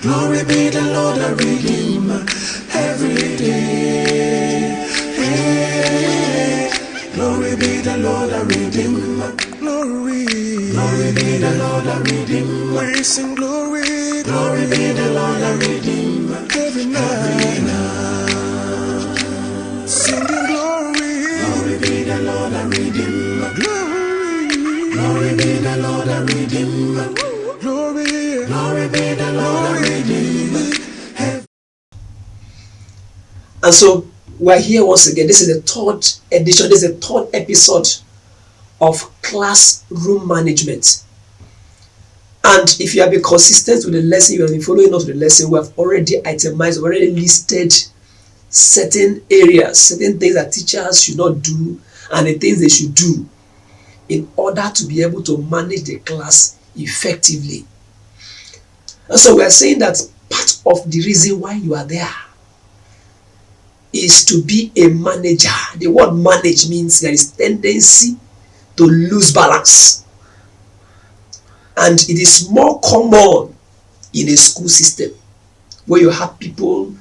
Glory be the Lord, I redeem every day. Hey, glory be the Lord, I redeem. Glory be the Lord, I redeem. We sing glory, glory be the Lord, I redeem. Every night, singing glory be the Lord, I redeem. Glory be the Lord, I redeem. Glory be the Lord, I redeem. And so we're here once again. This is the third edition. This is the third episode of classroom management. And if you have been consistent with the lesson, you have been following us with the lesson, we have already itemized, already listed certain areas, certain things that teachers should not do, and the things they should do in order to be able to manage the class effectively. And so we are saying that part of the reason why you are there is to be a manager. The word manage means there is tendency to lose balance. And it is more common in a school system where you have people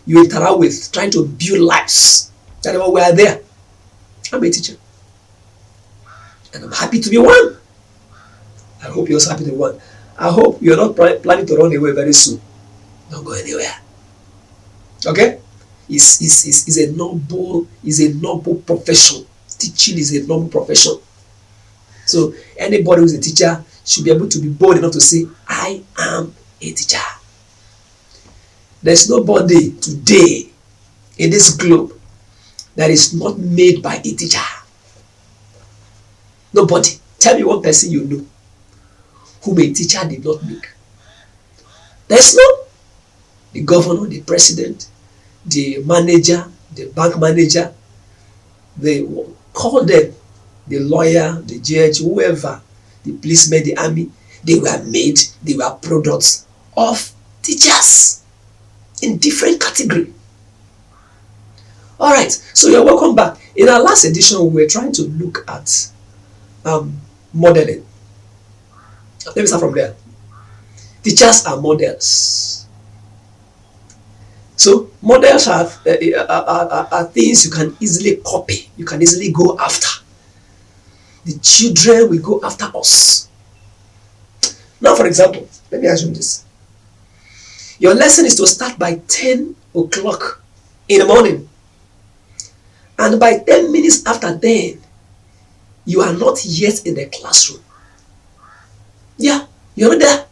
you interact with trying to build lives. That's why we are there. I'm a teacher. And I'm happy to be one. I hope you're also happy to be one. I hope you're not planning to run away very soon. Don't go anywhere. Okay? It's a noble profession. Teaching is a noble profession. So anybody who's a teacher should be able to be bold enough to say, I am a teacher. There's nobody today in this globe that is not made by a teacher. Nobody. Tell me one person you know whom a teacher did not make. There's no. The governor, the president, the manager, the bank manager, they call them, the lawyer, the judge, whoever, the policeman, the army, they were products of teachers in different category. All right, so you're welcome back. In our last edition, we were trying to look at modeling. Let me start from there. Teachers are models. So models are things you can easily copy. You can easily go after. The children will go after us. Now, for example, let me assume this. Your lesson is to start by 10 o'clock in the morning. And by 10 minutes after 10, you are not yet in the classroom. Yeah, you're not there.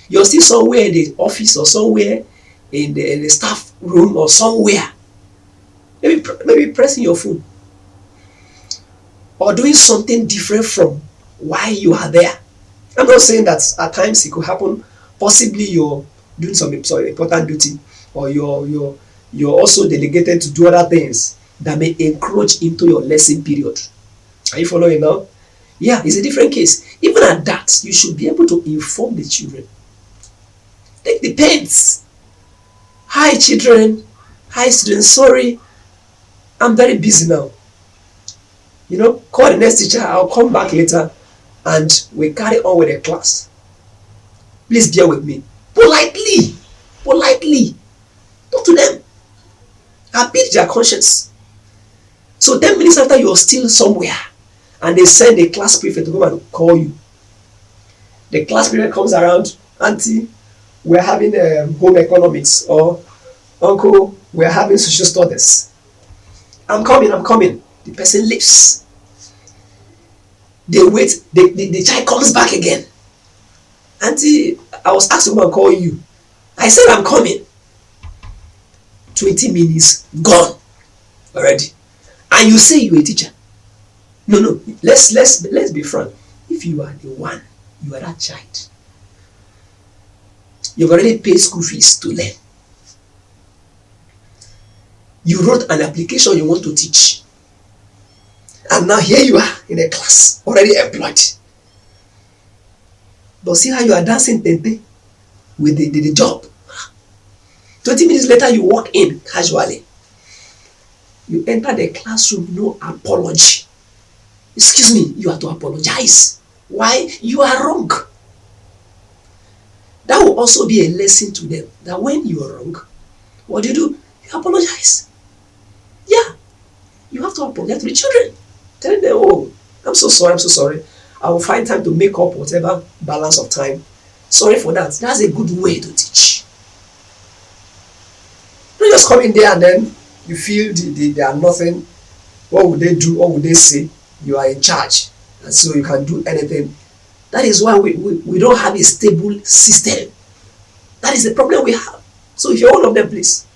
You're still somewhere in the office or somewhere in the staff room or somewhere. Maybe pressing your phone. Or doing something different from why you are there. I'm not saying that at times it could happen. Possibly you're doing some important duty, or you're also delegated to do other things that may encroach into your lesson period. Are you following now? Yeah, it's a different case. Even at that, you should be able to inform the children. Take the pens. Hi children. Hi students. Sorry, I'm very busy now. Call the next teacher. I'll come back later and we carry on with the class. Please bear with me. Politely. Talk to them. Appease their conscience. So 10 minutes after, you're still somewhere and they send a class prefect to come and call you. The class prefect comes around. Auntie, we're having home economics, or uncle, we're having social studies. I'm coming. The person leaves. They wait. The child comes back again. Auntie, I was asked to come and call you. I said I'm coming. 20 minutes gone already. And you say you're a teacher. No. Let's be frank. If you are the one, you are that child. You've already paid school fees to learn. You wrote an application you want to teach. And now here you are in a class, already employed. But see how you are dancing tente with the job. 20 minutes later, you walk in casually. You enter the classroom, no apology. Excuse me, you have to apologize. Why? You are wrong. That will also be a lesson to them that when you are wrong, what do? You apologize. Yeah, you have to apologize to the children. Tell them, oh, I'm so sorry. I will find time to make up whatever balance of time. Sorry for that. That's a good way to teach. Don't just come in there and then you feel they are nothing. What would they do? What would they say? You are in charge, and so you can do anything. That is why we don't have a stable system. That is the problem we have. So if you're one of them, please,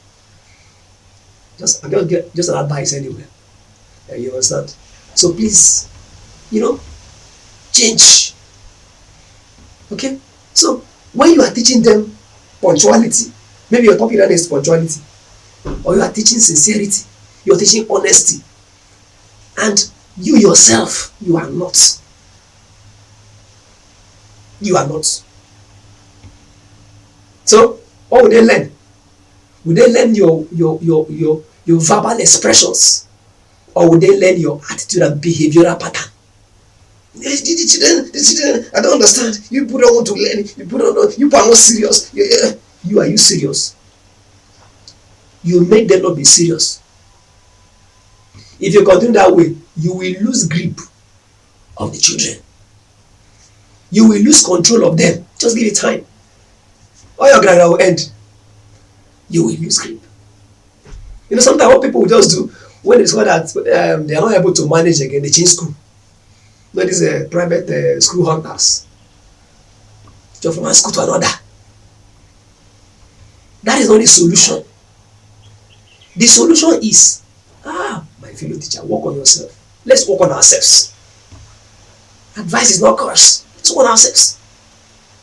just an advice anyway. You understand? So please, change. Okay? So when you are teaching them punctuality, maybe your topic is punctuality, or you are teaching sincerity, you're teaching honesty, and you yourself, you are not. You are not. So what would they learn? Would they learn your verbal expressions, or would they learn your attitude and behavioral pattern? The children, I don't understand. You people don't want to learn. You people are not serious. Are you serious? You make them not be serious. If you continue that way, you will lose grip of the children. You will lose control of them. Just give it time. All your grammar will end. You will lose grip. Sometimes what people will just do when they discover that they are not able to manage again, they change school. When these private school hunters, just from one school to another. That is not the solution. The solution is, my fellow teacher, work on yourself. Let's work on ourselves. Advice is not curse. Let's work on ourselves.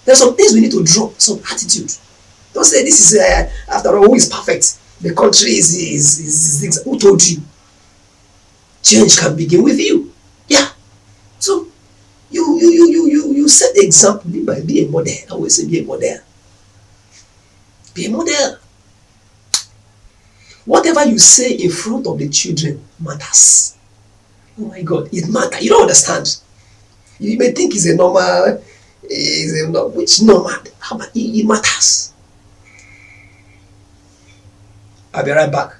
There are some things we need to drop, some attitude. Don't say this is, after all, who is perfect? The country is who told you? Change can begin with you. Yeah. So, you set the example. Be a model. I always say be a model. Be a model. Whatever you say in front of the children matters. Oh my God, it matters. You don't understand. You may think it's a normal, which normal? How about it matters? I'll be right back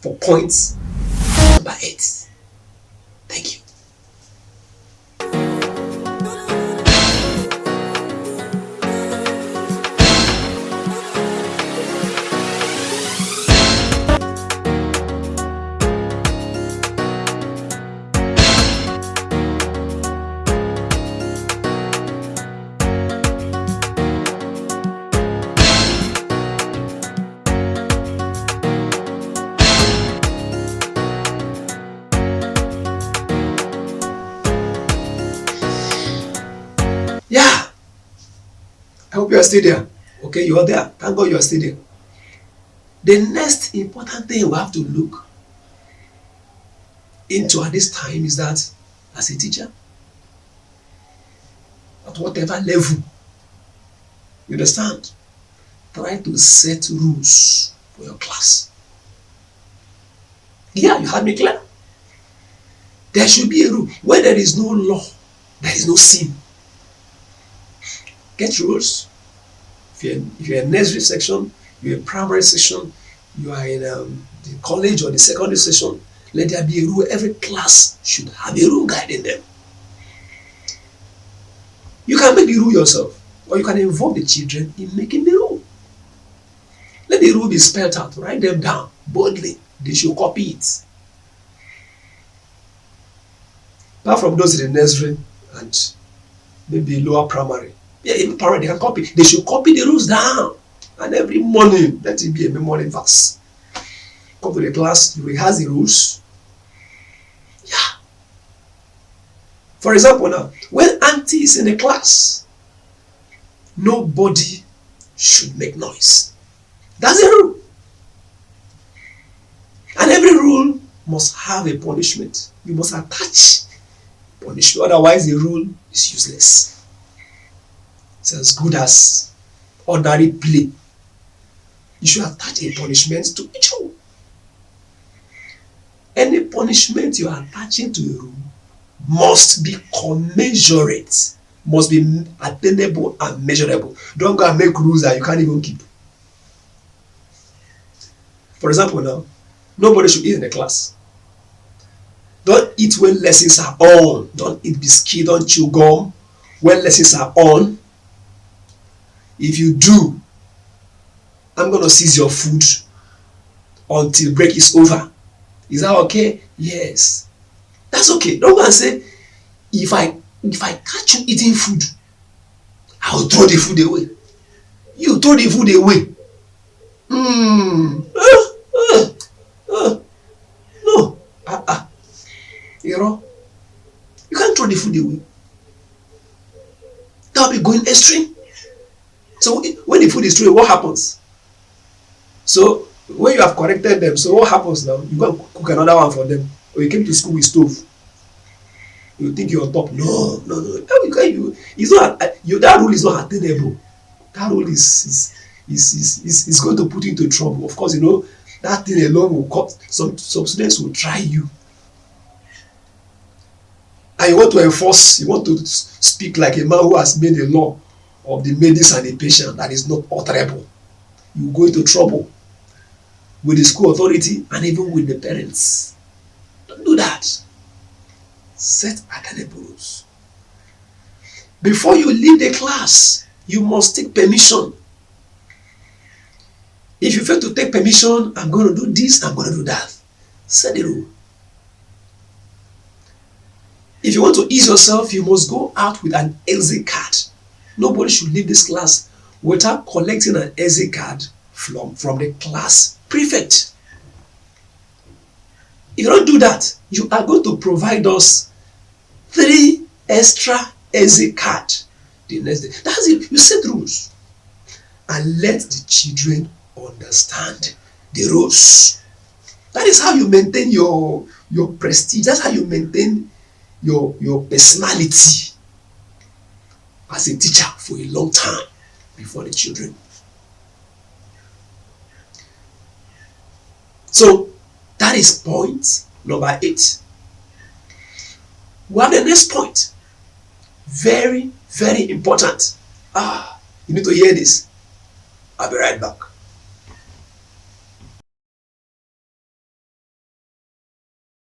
for points number 8. Thank you. Yeah, I hope you are still there. Okay, you are there. Thank God you are still there. The next important thing we have to look into at this time is that as a teacher, at whatever level, you understand, try to set rules for your class. Yeah, you had me clear. There should be a rule. Where there is no law, there is no sin. Get rules. If you're in nursery section, you're in primary section, you are in the college or the secondary section, let there be a rule. Every class should have a rule guiding them. You can make the rule yourself, or you can involve the children in making the rule. Let the rule be spelled out. Write them down boldly. They should copy it. Apart from those in the nursery and maybe lower primary. Yeah, even primary, they can copy. They should copy the rules down. And every morning, let it be a memory verse. Come to the class, you rehearse the rules. Yeah. For example now, when auntie is in the class, nobody should make noise. That's a rule. And every rule must have a punishment. You must attach punishment, otherwise the rule is useless. It's as good as ordinary play. You should attach a punishment to each rule. Any punishment you are attaching to a rule must be commensurate must be attainable and measurable. Don't go and make rules that you can't even keep. For example, now, nobody should eat in the class. Don't eat when lessons are on. Don't eat biscuit, don't chew gum when lessons are on. If you do, I'm going to seize your food until break is over. Is that okay? Yes. That's okay. Don't go and say, if I catch you eating food, I will throw the food away. You throw the food away. No. You know, you can't throw the food away. That will be going extreme. So when the food is thrown, what happens? So when you have corrected them, so what happens now? You go and cook another one for them. Or you came to school with stove. You think you're on top. No. It's not. That rule is not attainable. That rule is going to put you into trouble. Of course, that thing alone will cut. Some students will try you. And you want to enforce, you want to speak like a man who has made a law of the maidens and the patient that is not utterable. You go into trouble with the school authority and even with the parents. Don't do that. Set attainable rules. Before you leave the class, you must take permission. If you fail to take permission, I'm going to do this, I'm going to do that. Set the rule. If you want to ease yourself, you must go out with an exit card. Nobody should leave this class without collecting an exit card from the class prefect. If you don't do that, you are going to provide us 3 extra exit cards the next day. That's it. You set rules and let the children understand the rules. That is how you maintain your prestige. That's how you maintain your personality as a teacher for a long time before the children. So that is point number 8. We have the next point. Very, very important. You need to hear this. I'll be right back.